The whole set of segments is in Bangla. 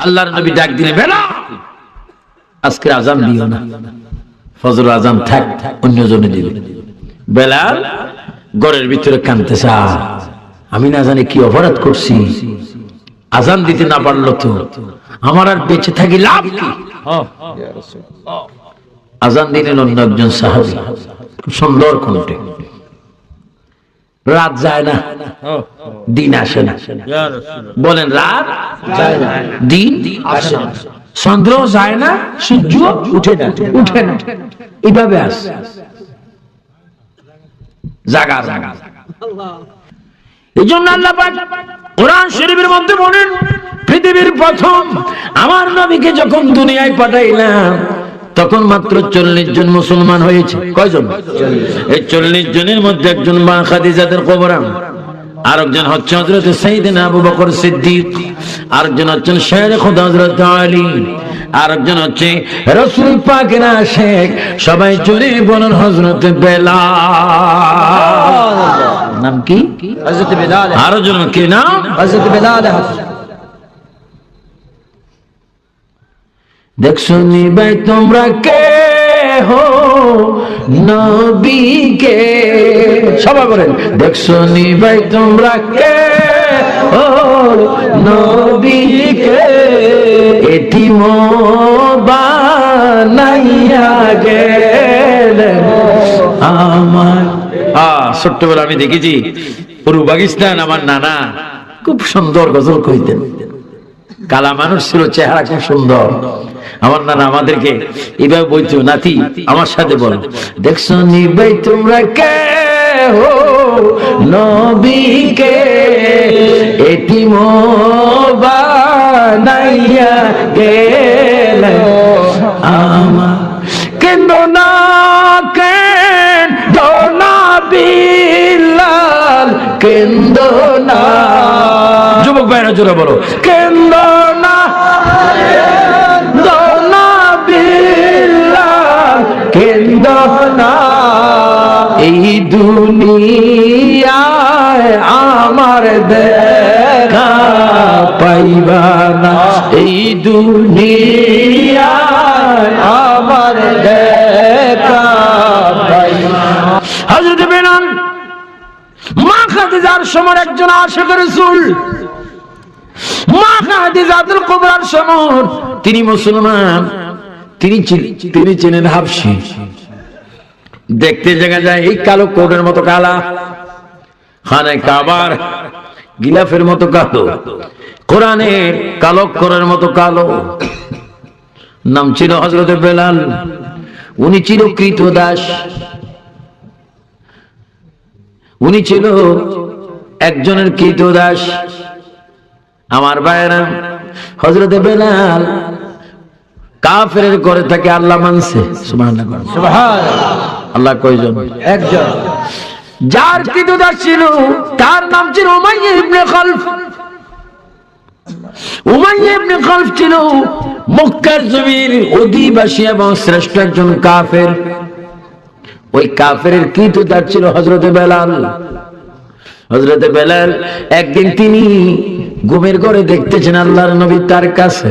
আল্লাহর নবী ডাক দিলেন, বেলাল আজকে আজান দিও না, ফজর আজান থাক, অন্য জনে দিবে। বেলাল ঘরের ভিতরে কাঁদতেছে, আমি না জানি কি অপরাধ করছি, আজান দিতে না পারলো তো আমার আর বেঁচে থাকি লাভ কি? আজান দিলেন অন্য একজন সাহাবী, খুব সুন্দর কণ্ঠে, রাত যায় না, দিন আসে না। বলেন, রাত যায় না, দিন আসে না, চন্দ্র যায় না, সূর্য উঠে না, উঠে না, এইভাবে আসে জাগা জাগা। এই জন্য আল্লাহ পাক কোরআন শরীফের মধ্যে বলেন, পৃথিবীর প্রথম আমার নবীকে যখন দুনিয়ায় পাঠাইলাম তখন মাত্র 40 জন মুসলমান হয়েছে। কয়জন? এই 40 জনের মধ্যে একজন মা খাদিজাতুল কুবরা, আরেকজন হচ্ছে হযরত সাইয়েদনা আবু বকর সিদ্দিক, আরেকজন হচ্ছেন শের খুদা হযরত আলী, আরেকজন হচ্ছে রাসূল পাকের আশিক, সবাই জোরে বলেন হযরত বেলাল। নাম কি? হযরত বেলাল। আরো জন কি নাম? হযরত বেলাল। দেখছো নি ভাই তোমরা কে হো নবীকে, সবাই বলেন, দেখছো নি ভাই তোমরা কে হো নবীকে, এতিম বানাইয়া গেলেন আমার। ছোট্টবেলা আমি দেখেছি পূর্ব পাকিস্তান, আমার নানা খুব সুন্দর গজল কইতেন, কালা মানুষ ছিল, চেহারা খুব সুন্দর। আমার নানা আমাদেরকে এইভাবে বলতো, নাতি আমার সাথে বলো, দেখছো নি ভাই তোমরা কে হো নবীকে, এতিম বানাইয়া গেলেন আমার। কেন্দো না কেন্দো না বিল্লাল, কেন্দো না, যুবক ভাইরা জোরে বলো, কেন্দো না কেন্দো না, এই দুনিয়ায় আমার দেখা পাইবা না, এই দুনিয়ায় আমার দেখা পাইবা না। হযরত বেলাল মা খাদিজার সময় একজন আশিক রাসূল, মা খাদিজাতুল কুবরার সময় তিনি মুসলমান, তিনি ছিলেন হাবশী। দেখতে দেখা যায় এই কালো কোটের মতো কালা, খানায় কাবার গিলাফের মতো কালো, কোরআনের কালো অক্ষরের মতো কালো। নাম ছিল হযরত বেলাল। উনি ছিল কৃতদাস, উনি ছিল একজনের কৃতদাস। আমার ভাইয়েরা, হযরত বেলাল কাফেরের ঘরে থেকে আল্লাহ মানছে, সুবহানাল্লাহ সুবহানাল্লাহ। আল্লাহ কয়জন? একজন। যার কৃতদাস ছিল তার নাম ছিল উমাইয়া ইবনে খালফ। উমাইয়া ইবনে খালফ ছিল মক্কার জমির অধিবাসী এবং শ্রেষ্ঠ একজন কাফের। ওই কাফেরের কৃতদাস ছিল হযরত বেলাল। হযরত বেলাল একদিন তিনি ঘুমের ঘরে দেখতেছেন আল্লাহর নবী তার কাছে,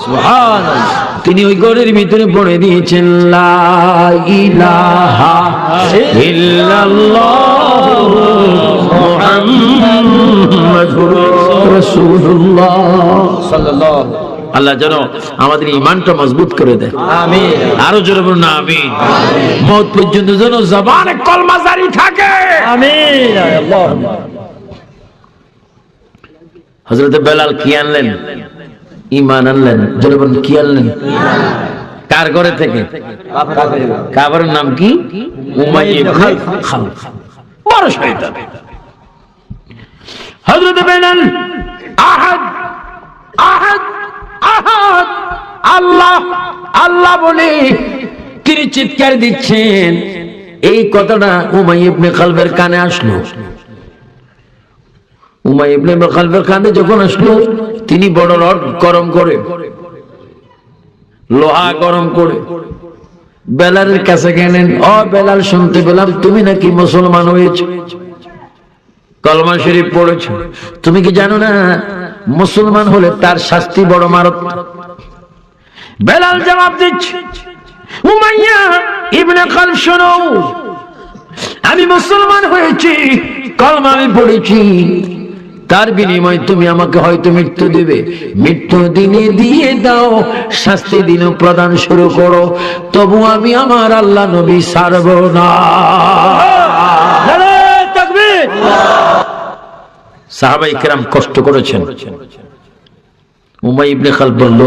সুবহানাল্লাহ। তিনি ওই ঘরের ভিতরে পড়ে দিয়েছেন, লা ইলাহা ইল্লাল্লাহ মুহাম্মাদুর রাসূলুল্লাহ সাল্লাল্লাহু। আল্লাহ যেন আমাদের ঈমানটা মজবুত করে দেয়, আমিন। আরো জোরে বলুন আমিন। মওত পর্যন্ত যেন জবানে কলমা জারি থাকে, আমিন। আল্লাহ। হযরত বেলাল কি আনলেন? ঈমান আনলেন। জোরে বলুন কি আনলেন? কার ঘরে থেকে? কাফেরের নাম কি? উমাইয়া ইবনে খালফ। বড় শয়তান। হযরত বেলাল আহাদ আহাদ আহাদ আল্লাহ আল্লাহ বলে তিনি চিৎকার দিচ্ছেন। এই কথাটা উমাইয়া ইবনে খালফের কানে আসলো। উমাইয়া ইবনে খালফের কানে যখন আসলো, তিনি বড় রড গরম করে, লোহা গরম করে বেলালের কাছে গেলেন। ও বেলাল, শুনতে পেলাম তুমি নাকি মুসলমান হয়েছো, কলমা শরীফ পড়েছো। তুমি কি জানো না মুসলমান হলে তার শাস্তি বড় মারাত্মক। বেলাল জবাব দিচ্ছে, উমাইয়া ইবনে খালফ শোনো, আমি মুসলমান হয়েছি, কলমা আমি পড়েছি, তার বিনিময়ে তুমি আমাকে হয়তো মৃত্যু দেবে, মৃত্যু দিনে দিয়ে দাও, শাস্তি দিনও প্রদান শুরু করো, তবু আমি আমার আল্লাহ নবী ছাড়ব না। সাহাবায়ে কেরাম কষ্ট করেছেন। উমাইয়া ইবনে খালফ বলল,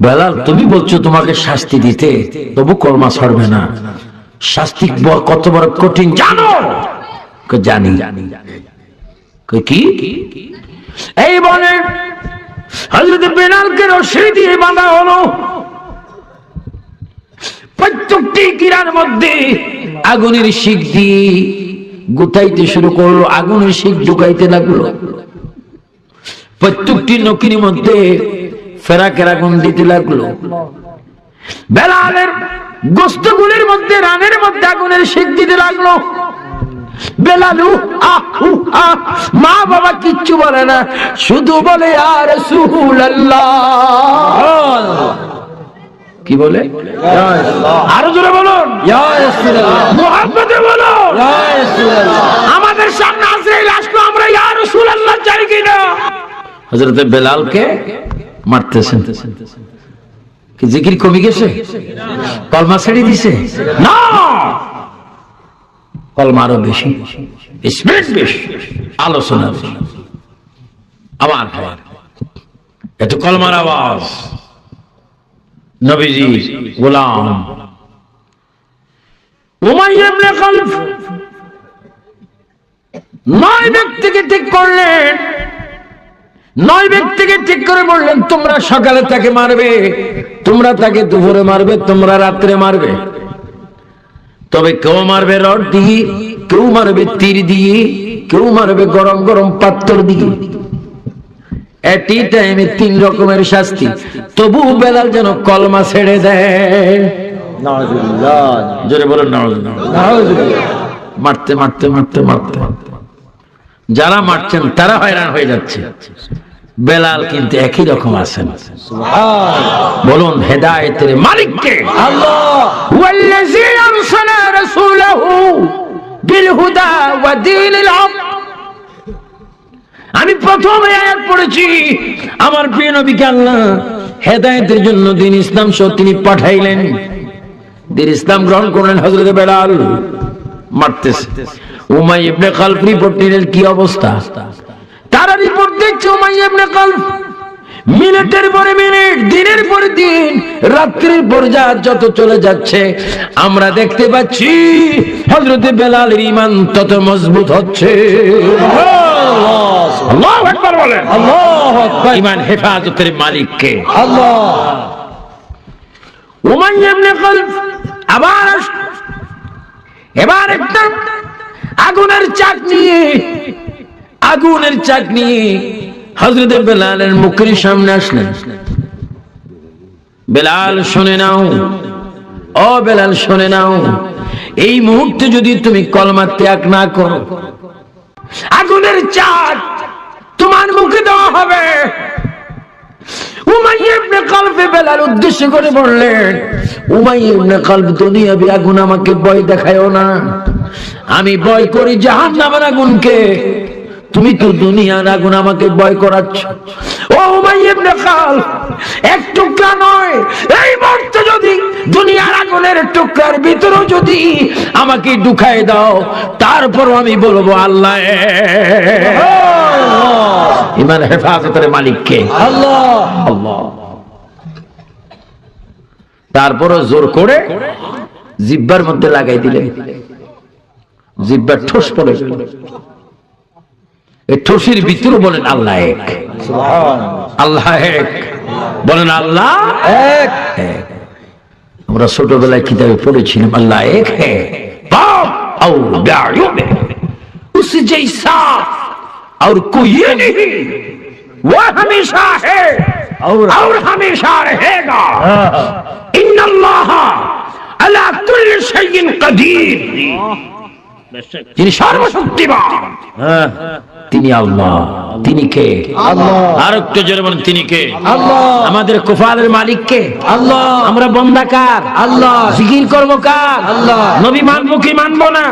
বেলাল তুমি বলছো তোমাকে শাস্তি দিতে, তবু কলমা ছাড়বে না, শাস্তি কত বড় কঠিন জানো? জানি। কি? এই বলে হযরত বেলালকে রশি দিয়ে বাঁধা হলো, প্রত্যেকটি কিরার মধ্যে আগুনের শিক দিয়ে গুতাইতে শুরু করলো, আগুনের শিক ঢুকাইতে লাগলো, প্রত্যেকটি নকির মধ্যে ফেরাকের আগুন দিতে লাগলো, বেলালের গোস্তগুলির মধ্যে রানের মধ্যে আগুনের শিক দিতে লাগলো। বেলালু মা বাবা কিচ্ছু বলে না, শুধু বলে ইয়া রাসূলুল্লাহ। কি বলে? আরো জোরে বলুন, ইয়া রাসূলুল্লাহ, মুহাম্মদে বলুন, ইয়া রাসূলুল্লাহ। আমাদের সামনে আজরাইল আসলো, আমরা ইয়া রাসূলুল্লাহ চাই কিনা? হযরত বেলালকে মারতেছেন। কি জিকির কমে গেছে? কলমা ছেড়ে দিছে না, কলমা আরো বেশি, স্পিড বেশি, আলোচনা বেশি। আমার এত কলমার আওয়াজ, নবীজি গোলাম উমাইয়া ইবনে খালফ 9 ব্যক্তিকে ঠিক করলেন, 9 ব্যক্তিকে ঠিক করে বললেন, তোমরা সকালে তাকে মারবে, তোমরা তাকে দুপুরে মারবে, তোমরা রাত্রে মারবে, তবে কেউ মারবে রড দিয়ে, কেউ মারবে তীর দিয়ে, কেউ মারবে গরম গরম পাথর দিয়ে। এটি টাইমে 3 রকমের শাস্তি, তবু বেলাল যেন কলমা ছেড়ে দেয়। নাউজুবিল্লাহ, জোরে বলেন নাউজুবিল্লাহ। মারতে মারতে মারতে মারতে যারা মারছেন তারা হয়রান হয়ে যাচ্ছে, বেলাল কিন্তু একই রকম আছেন। সুবহানাল্লাহ, বলুন হেদায়েতের মালিক কে? আল্লাহ। ওয়াল্লাযী আরসালা রাসূলাহু বিল হুদা ওয়া দীনিল হক। আমি প্রথমে আয়াত পড়েছি, আমার প্রিয় নবীকে আল্লাহ হেদায়েতের জন্য দ্বীন ইসলাম সহ তিনি পাঠাইলেন, দ্বীন ইসলাম গ্রহণ করলেন। হযরত বেলাল মারতেছে। উমাইয়া ইবনে খালফ রিপোর্ট নিলেন, কি অবস্থা? তারা রিপোর্ট দিচ্ছে উমাইয়া ইবনে খালফ মিনিটের পরে মিনিট, দিনের পর দিন, রাত্রির পর রাত যত চলে যাচ্ছে, আমরা দেখতে পাচ্ছি হযরত বেলালের ঈমান তত মজবুত হচ্ছে। আল্লাহু আকবার বলেন, আল্লাহু আকবার। ঈমান হেফাজতের মালিক কে? আল্লাহ। উমাইয়া ইবনে খালফ এবার একটা আগুনের চাক নিয়ে হযরত বেলালের মুখের সামনে আসলেন। বেলাল শুনে নাও, ও বেলাল শুনে নাও, এই মুহূর্তে যদি তুমি কলমা ত্যাগ না করো, আগুনের চাক তোমার মুখে দেওয়া হবে। উমাইয়া ইবনে খালফ বেলাল উদ্দেশ্য করে বললেন, উমাইয়া ইবনে খালফ, দুনিয়াবি আগুন আমাকে ভয় দেখায়ও না, আমি ভয় করি জাহান্নামের আগুনকে, তুমি তো দুনিয়ার আগুন আমাকে ভয় করাচ্ছ। ও উমাইয়া ইবনে খালফ, এক টুকরা নয়, এই মুহূর্তে যদি দুনিয়ার আগুনের টুকরার ভিতরে যদি আমাকে ঢুকায় দাও, তারপরও আমি বলবো আল্লাহ। ঈমান হেফাজতের মালিক কে? আল্লাহ। আল্লাহ। তারপরও জোর করে জিহ্বার মধ্যে লাগাই দিলেন, জিহ্বার ঠোস পড়ে গেল। এই ঠোসের ভিতরে বলেন আল্লাহ এক, আল্লাহ এক, বলেন আল্লাহ এক। আমরা ছোটবেলায় কিতাবে পড়েছিলাম আল্লাহ এক है और गाड़ियों में उस जैसा और कोई नहीं, वो हमेशा है और हमेशा रहेगा। इन्नल्लाह अला कुल्लि शैइन कदीर। যিনি সর্বশক্তিমান তিনি আল্লাহ। তিনি কে? আল্লাহ। আর একটু জোরে বলেন তিনি কে? আল্লাহ। আমাদের কুফালের মালিক কে? আল্লাহ। আমরা বান্দা কার? আল্লাহ। জিকির করব কার? আল্লাহ। নবী মানবো কি মানবো না?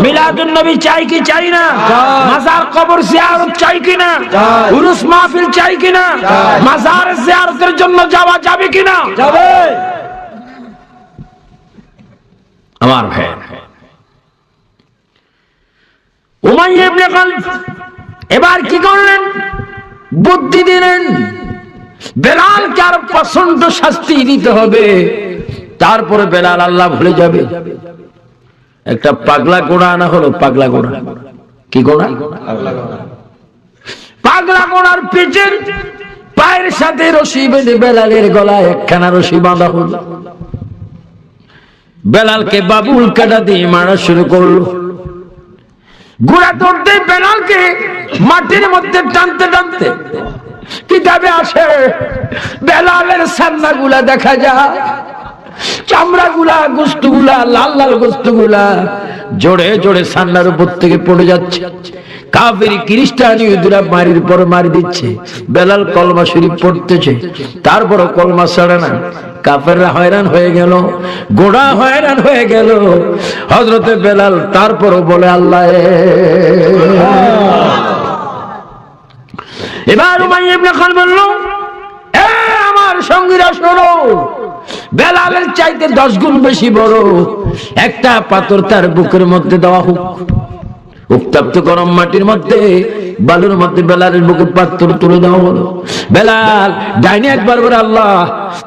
মিলাদুন নবী চাই কি চাই না? মাজার কবর জিয়ারত চাই কি না? উরুস মাহফিল চাই কি না? মাজার জিয়ারতের জন্য যাওয়া যাবে কি না? যাবে। আমার ভাই উমাইয়া ইবনে খালদ এবার কি করলেন? বুদ্ধি দিলেন বেলালকে আর প্রচন্ড শাস্তি দিতে হবে, তারপরে বেলাল আল্লাহ ভুলে যাবে। একটা পাগলা ঘোড়া আনা হলো। পাগলা ঘোড়া কি ঘোড়া? পাগলা ঘোড়ার পেছন পায়ের সাথে রশি বেঁধে বেলালের গলায় একখানা রশি বাঁধা হলো। বেলালকে বাবুল কাটা দিয়ে মারা শুরু করলো। ঘোড়া ধরতে বেলালকে মাটির মধ্যে টানতে টানতে কিতাবে আসে বেলালের সান্না গুলা দেখা যায়, চামড়া গুলা, গোস্ত গুলা, লাল লাল গোস্ত গুলা জোড়ে জোড়ে সান্নার উপর থেকে পড়ে যাচ্ছে। কাফেরি খ্রিস্টান ইহুদিরা মারির পর মারি দিচ্ছে। বেলাল কলমা শরীফ পড়তেছে, তারপরও কলমা ছাড়ে না। কাফেররা হয়রান হয়ে গেল, গোড়া হয়রান হয়ে গেল। হযরতে বেলাল তারপরও বলে আল্লাহ। এবার উমাইয়া ইবনে খালদ বলল, এ আমার সঙ্গীরা শোনো, বেলালের চাইতে 10 গুণ বেশি বড় একটা পাথর তার বুকের মধ্যে দেওয়া হোক। উত্তপ্ত গরম মাটির মধ্যে, বালুর মধ্যে বেলালের বুকে পাথর তুলে দেওয়া হলো। বেলাল ডাইনে একবার বলে আল্লাহ,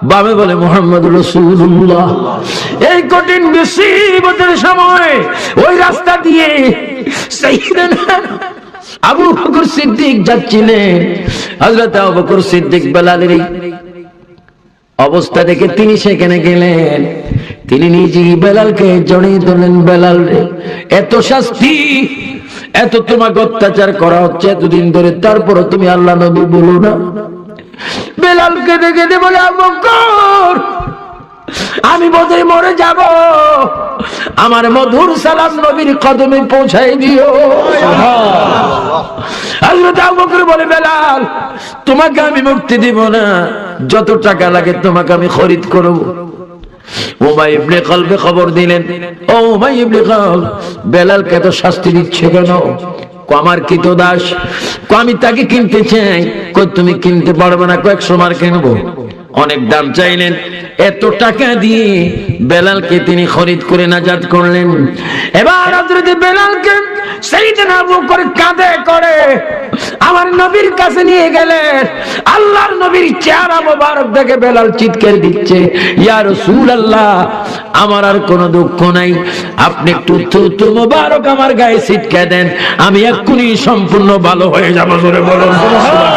বামে বলে মুহাম্মদুর রাসূলুল্লাহ। এই কঠিন মুসিবতের সময় ওই রাস্তা দিয়ে সাইয়েদনা আবু বকর সিদ্দিক যাচ্ছিলেন। হযরত আবু বকর সিদ্দিক বেলালের অবস্থা দেখে তিনি সেখানে গেলেন। তিনি নিজেই বেলালকে জড়িয়ে ধরলেন। বেলাল রে, এত শাস্তি, এত তোমাকে অত্যাচার করা হচ্ছে এতদিন ধরে, তারপরও তুমি আল্লাহ নবী বলো না। বেলালকে দেখে বলে আবু বকর, আমি বোধহয় মরে যাব, আমার মধুর সালাম নবীর কদমে পৌঁছাই দিও। হযরত আবু বকর বলে বেলাল, তোমাকে আমি মুক্তি দিব না, যত টাকা লাগে তোমাকে আমি খরিদ করব। উমাইয়া ইবনে খালদ খবর দিলেন, ও উমাইয়া ইবনে খালদ, বেলালকে তো শাস্তি দিচ্ছে কেন? আমার কৃতদাস, আমি তাকে কিনতে চাই। তুমি কিনতে পারবে না, 100 মার কিনবো। অনেক দাম চাইলেন। এত টাকা দিয়ে বেলালকে তিনি খরিদ করে নাজাত করলেন। এবার হযরত বেলালকে সাইয়েদনা আবু বকর কাঁধে করে আমার নবীর কাছে নিয়ে গেলেন। আল্লাহর নবীর চেহারা মোবারক দেখে বেলাল চিৎকার দিচ্ছে, ইয়া রাসূলুল্লাহ, আমার আর কোনো দুঃখ নাই, আপনি একটু থুতু মোবারক আমার গায়ে ছিটকে দেন, আমি এক্ষুনি সম্পূর্ণ ভালো হয়ে যাব। জোরে বলুন সুবহানাল্লাহ।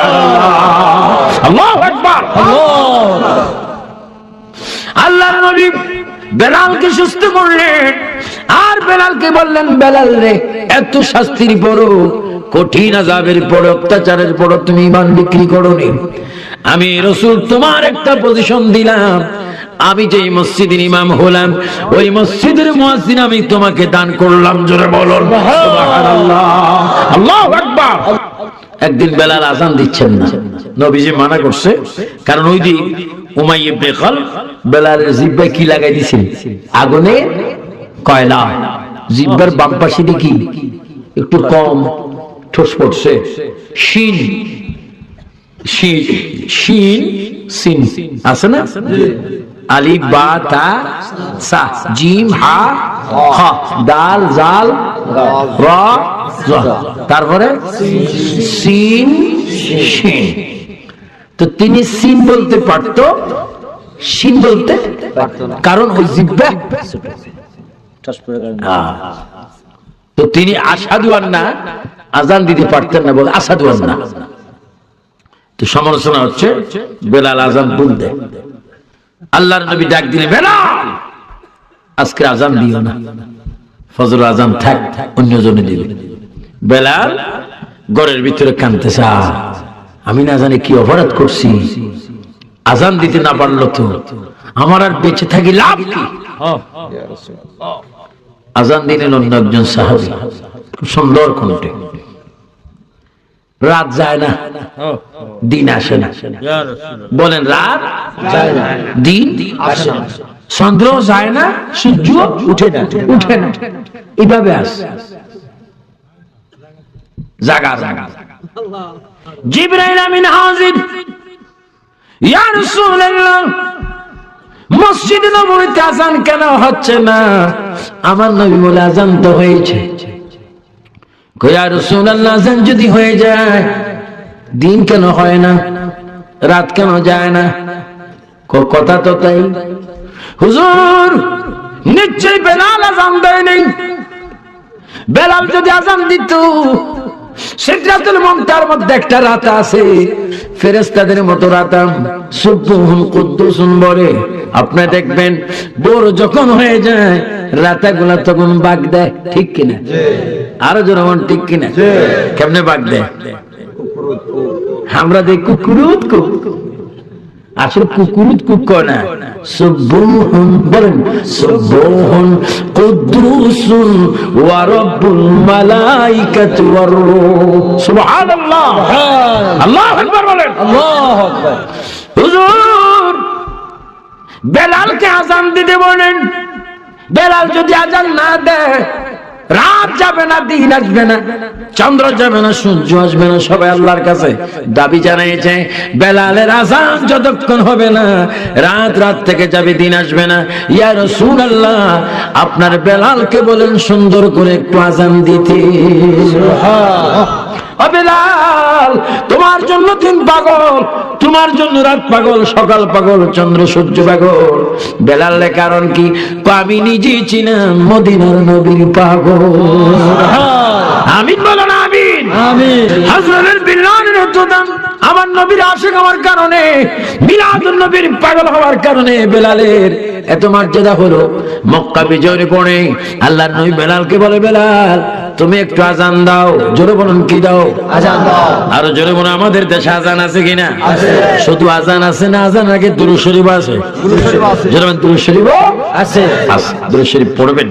আল্লাহু আকবার। আল্লাহর নবী বেলালকে সুস্থ করলেন আর বেলালকে বললেন, বেলাল রে, এত শাস্তির পরও, কঠিন আযাবের পর, অত্যাচারের পর তুমি ঈমান বিক্রি করোনি। আমি রাসূল তোমার একটা পজিশন দিলাম, আমি যেই মসজিদের ইমাম হলাম ওই মসজিদের মুয়াজ্জিন আমি তোমাকে দান করলাম। জোরে বলুন সুবহানাল্লাহ। আল্লাহু আকবার। একদিন বেলাল আযান দিচ্ছেন না, নবীজি মানা করছে, কারণ ওই দিন উমাইয়া ইবনে খালদ বেলালের জিহ্বায় কি লাগাই দিয়েছেন? আগুনে কয়লা। জিহ্বার বাম পাশে কি একটু কম ঠোস পড়ছে। শিন শিন শিন সিন আছে না? আলিফ বা তা সা জিম হা খা দাল জাল রা জা, তারপরে সিন শিন। তো তিনি সিন বলতে পারতো, শিন বলতে পারতো না, কারণ ওই জিহ্বা। তো তিনি আশহাদু আন্না আযান দিতে পারতেন না, বলে আশহাদু আন্না। তো সমালোচনা হচ্ছে বেলাল আযান ভুল দেয়। আল্লাহর নবী ডাক দিলেন, বেলাল আজকে আযান দিও না, ফজর আযান থাক, অন্য জনে দিবে। বেলাল ঘরের ভিতরে কাঁদতেছে, আমি না জানি কি অপরাধ করছি, আযান দিতে না পারলো তো আমার আর বেঁচে থাকি লাভ কি? আজান দিলেন অন্য একজন সাহাবী, খুব সুন্দর কণ্ঠে। রাত যায় না, দিন আসে না। বলেন রাত যায় না, দিন আসে না, চন্দ্র যায় না, সূর্য উঠে না, উঠে না, এইভাবে আসে। জাগা জাগা জিবরাইল আমিন হাজির, ইয়া রাসূলুল্লাহ মসজিদ নববীতে আযান কেন হচ্ছে না? আমার নবী বলে আযান তো হয়েছে। কই ইয়া রাসূলুল্লাহ আযান যদি হয়ে যায় দিন কেন হয় না, রাত কেন যায় না? কথা তো তাই। হুজুর নিশ্চয়ই বেলাল আযান দেয় নাই। বেলাল যদি আযান দিত, সিদরাতুল মুনতাহার মধ্যে একটা রাত আছে, ফেরেশতাদের মতো রাতাম, সুবহুন কুদ্দুসুন বলে। আপনি দেখবেন ভোর যখন হয়ে যায় রাতাগুলা তখন বাগ দেয়, ঠিক কিনা? আরো জোরে বলেন ঠিক কিনা? কেমনে বাগ দেয়? আমরা দেখ কুকুরুত কুক, আসলে কুকুরুত কুক কয় না, সুবহুন বলেন, সুবহুন কুদ্দুসুন ওয়া রাব্বুল মালাইকাতি ওয়ার রূহ। সুবহানাল্লাহ, আল্লাহু আকবার বলেন, আল্লাহু আকবার। হুজুর বেলালকে আযান দিতে বলেন, বেলাল যদি আযান না দেয় রাত যাবে না, দিন আসবে না, চন্দ্র যাবে না, সূর্য আসবে না। সবাই আল্লাহর কাছে দাবি জানিয়েছে, বেলালের আযান যতক্ষণ হবে না রাত রাত থেকে যাবে, দিন আসবে না। ইয়া রাসূলুল্লাহ আপনার বেলালকে বলেন সুন্দর করে একটু আযান দিতে। সুবহানাল্লাহ। ও বেলাল, তোমার জন্য দিন পাগল, তোমার জন্য রাত পাগল, সকাল পাগল, চন্দ্র সূর্য পাগল। বেলালের কারণ কি? আমি নিজেই চিনাম মদিনার নবীর পাগল। আমিন বলো না আমিন। আমিন। হযরত বিলালের দাম আমার নবীর আশিক হওয়ার কারণে, মিলাদুন নবীর পাগল হওয়ার কারণে বেলালের এত মর্যাদা হলো। মক্কা বিজয়ের পরে আল্লাহর নবী বেলালকে বলে, বেলাল তুমি একটু আযান দাও। জোরে বলুন কি দাও? আযান দাও। আরো জোরে বলুন, আমাদের দেশে আযান আছে কিনা? আছে। শুধু আযান আছে না, আযান আগে দুরূদ শরীফ আছে। দুরূদ শরীফ আছে। জোরে বলুন দুরূদ শরীফ আছে। আছে, দুরূদ শরীফ পড়বেন।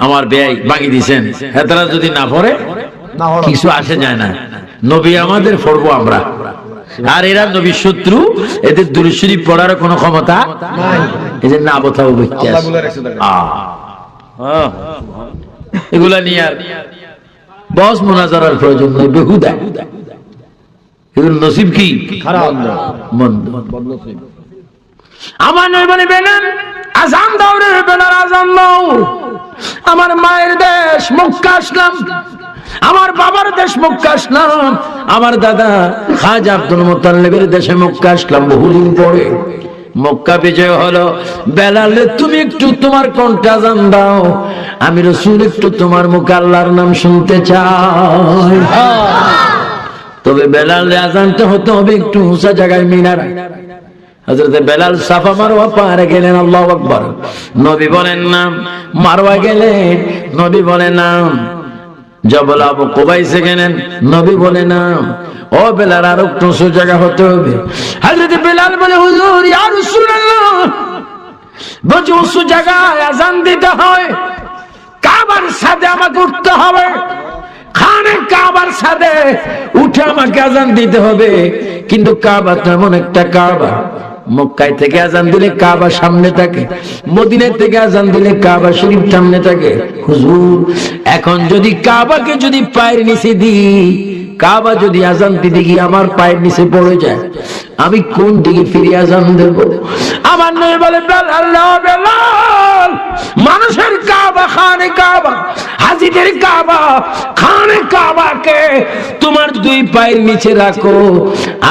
আমার ব্যয় বাকি দিয়েছেন, এতরা যদি না পড়ে কিছু আসে যায় না। নবী আমাদের পড়বো আমরা, আর এরা নবীর শত্রু, এদের দুরূদ শরীফ পড়ার কোনো ক্ষমতা নাই। এই যে না বোঝাও ব্যক্তি আছে, এগুলা নিয়ে আর বস মুনাজারার প্রয়োজন নেই, বেহুদা। এগুলো নসিব কি খারাপ, মন্দ। আমার নয় বলে বেলাল আযান দাও রে, বেলাল আযান দাও। আমার মায়ের দেশ মক্কা আসলাম, আমার বাবার দেশ মক্কা আসলাম, আমার দাদা খাজা আব্দুল মুত্তালিবের দেশে মক্কা আসলাম বহুদিন পরে। মক্কা বিজয় হলো, বেলাল তুমি একটু তোমার কণ্ঠে আযান দাও, আমি রাসূল একটু তোমার মুখে আল্লাহর নাম শুনতে চাই। তবে বেলাল আযানটা হতে হবে একটু উঁচা জায়গায়, মিনার। হযরত বেলাল সাফা মারওয়া পার গেলেন, আল্লাহু আকবার। নবী বলেন নাম, মারওয়া গেলেন, নবী বলেন নাম। জবল আবু কুবাইসে গেলেন, নবী বলে নাম। ও বেলাল আর একটু উঁচু জায়গা হতে হবে। হযরত বেলাল বলে, হুজুর ইয়া রাসূলুল্লাহ বড় উঁচু জায়গায় আযান দিতে হয়, কাবার ছাদে আমাকে উঠতে হবে, খানে কাবার ছাদে উঠে আমাকে আযান দিতে হবে। কিন্তু কাবা তো এমন একটা কাবা, মক্কায় থেকে আযান দিলে কাবা সামনে থাকে, মদিনা থেকে আযান দিলে কাবা শরীফ সামনে থাকে। হুজুর এখন যদি কাবাকে যদি পায়ের নিচে দিই, কাবা যদি আযান দিতে গিয়ে আমার পায়ের নিচে পড়ে যায়, আমি কোন দিকে ফিরে আযান দেব? আমার নবী বলে, বেলাল বেলাল, মানুষের কাবা খানে কাবা, হাজিদের কাবা খানে কাবাকে তোমার দুই পায়ের নিচে রাখো,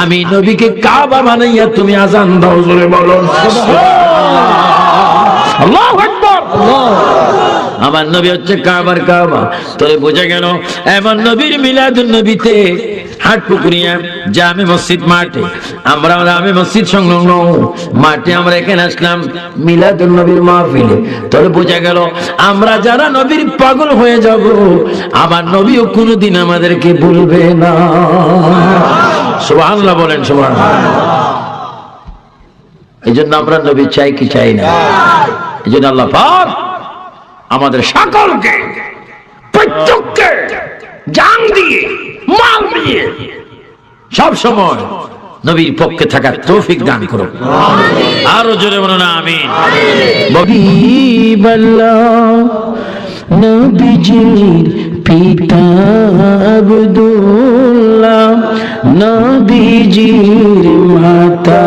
আমি নবীকে কাবা বানাইয়া তুমি আযান দাও। জোরে বলো আল্লাহু আকবার। আমার নবী হচ্ছে কাবার কাবা। তোরে বোঝা গেল এমন নবীর মিলাদুন নবীতে হাটপুকুরিয়া জামে মসজিদ মাঠে, আমরা জামে মসজিদ সংলগ্ন মাঠে আমরা এখানে আসলাম মিলাদুন নবীর মাহফিলে। তোরে বোঝা গেল আমরা যারা নবীর পাগল হয়ে যাব, আমার নবীও কোনোদিন আমাদেরকে ভুলবে না। সুবহানাল্লাহ বলেন, সুবহানাল্লাহ। এই জন্য আমরা নবী চাই কি চাই না? এজন্য আল্লাহ পাক আমাদের সকলকে প্রত্যেককে জান দিয়ে মাল দিয়ে সব সময় নবীর পক্ষে থাকার তৌফিক দান করুন। আরো জোরে বলুন আমিন। নবীজির পিতা আব্দুল্লাহ, নবীজির মাতা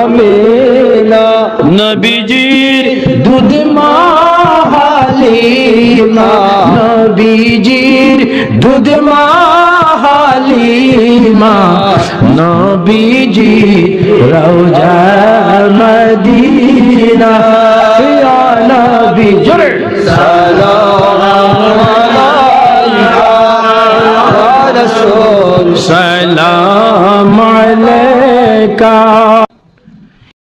আমেনা, নবীজির দুধ মা হালিমা, নবীজির দুধ মা হালিমা, নবীজি রওজা মদিনা, ইয়া নবী জোরে সালাম আলাইকা।